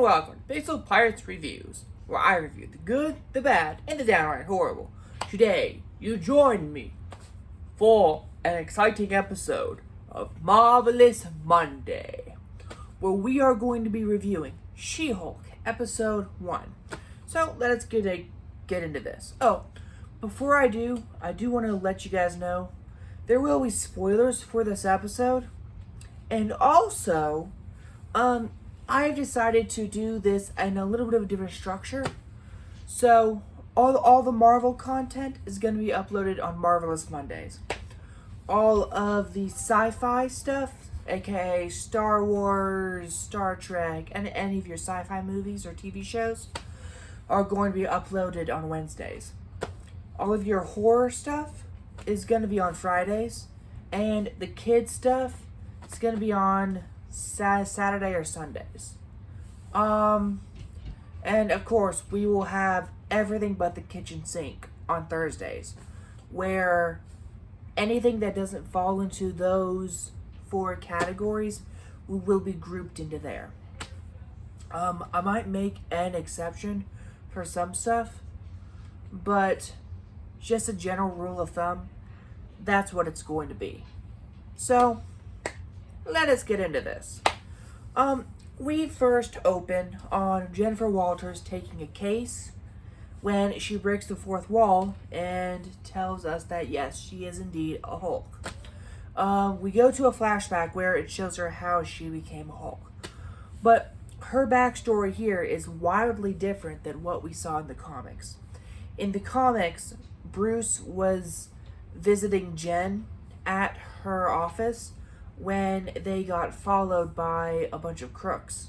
welcome to Pixel Pirates Reviews, where I review the good, the bad, and the downright horrible. Today, you join me for an exciting episode of Marvelous Monday, where we are going to be reviewing She-Hulk Episode 1. So, let's get into this. Oh, before I do want to let you guys know, there will be spoilers for this episode, and also, I've decided to do this in a little bit of a different structure. So, all the Marvel content is going to be uploaded on Marvelous Mondays. All of the sci-fi stuff, aka Star Wars, Star Trek, and any of your sci-fi movies or TV shows, are going to be uploaded on Wednesdays. All of your horror stuff is going to be on Fridays, and the kids stuff is going to be on Saturday or Sundays. And of course, we will have everything but the kitchen sink on Thursdays, where anything that doesn't fall into those 4 categories will be grouped into there. I might make an exception for some stuff, but just a general rule of thumb, that's what it's going to be. So, let us get into this. We first open on Jennifer Walters taking a case when she breaks the 4th wall and tells us that yes, she is indeed a Hulk. We go to a flashback where it shows her how she became a Hulk. But her backstory here is wildly different than what we saw in the comics. In the comics, Bruce was visiting Jen at her office when they got followed by a bunch of crooks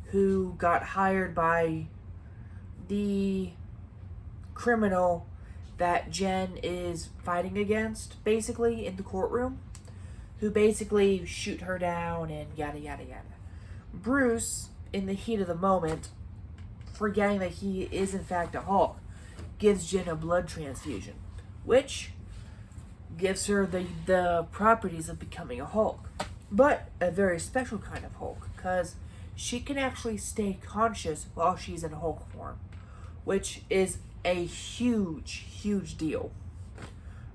who got hired by the criminal that Jen is fighting against, basically, in the courtroom, who basically shoot her down and yada yada yada. Bruce, in the heat of the moment, forgetting that he is in fact a Hulk, gives Jen a blood transfusion, which gives her the properties of becoming a Hulk. But a very special kind of Hulk, because she can actually stay conscious while she's in Hulk form, which is a huge deal.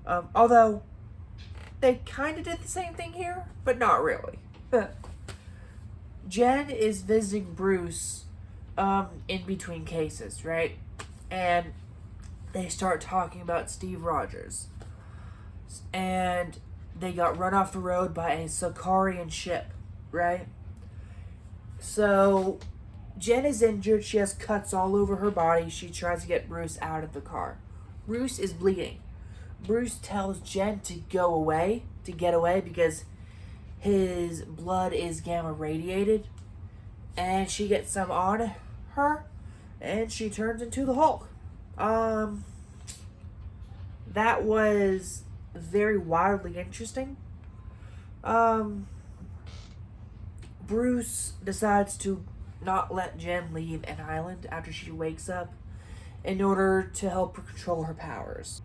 Although, they kind of did the same thing here, but not really. Jen is visiting Bruce in between cases, right? And they start talking about Steve Rogers. And they got run off the road by a Sicarian ship, right? So, Jen is injured. She has cuts all over her body. She tries to get Bruce out of the car. Bruce is bleeding. Bruce tells Jen to go away, to get away, because his blood is gamma radiated. And she gets some on her, and she turns into the Hulk. That was very wildly interesting. Bruce decides to not let Jen leave an island after she wakes up in order to help her control her powers.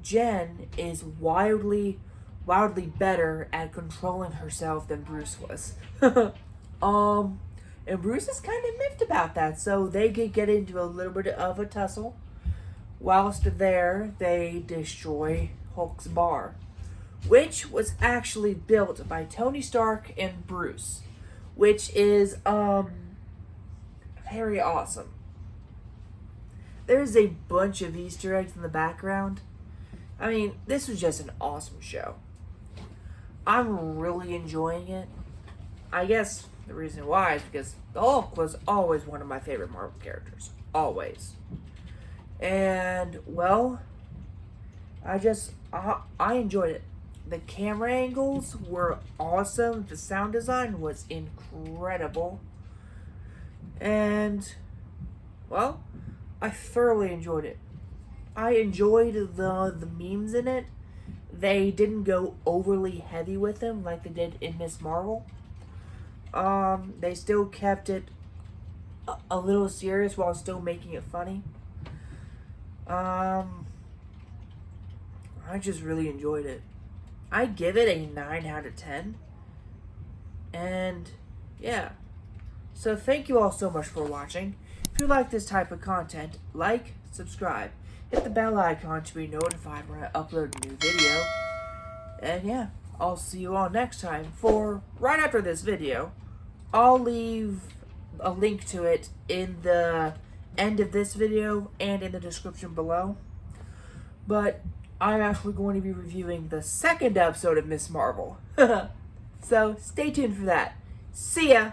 Jen is wildly better at controlling herself than Bruce was. And Bruce is kind of miffed about that, so they could get into a little bit of a tussle. Whilst there, they destroy Hulk's bar, which was actually built by Tony Stark and Bruce, which is very awesome. There's a bunch of Easter eggs in the background. I mean, this was just an awesome show. I'm really enjoying it. I guess the reason why is because the Hulk was always one of my favorite Marvel characters. Always. And, well, I enjoyed it. The camera angles were awesome. The sound design was incredible. And, well, I thoroughly enjoyed it. I enjoyed the memes in it. They didn't go overly heavy with them like they did in Ms. Marvel. They still kept it a little serious while still making it funny. I just really enjoyed it. I give it a 9 out of 10. And, yeah. So thank you all so much for watching. If you like this type of content, like, subscribe, hit the bell icon to be notified when I upload a new video. And yeah, I'll see you all next time. For right after this video, I'll leave a link to it in the end of this video and in the description below. But I'm actually going to be reviewing the second episode of Ms. Marvel. So stay tuned for that. See ya!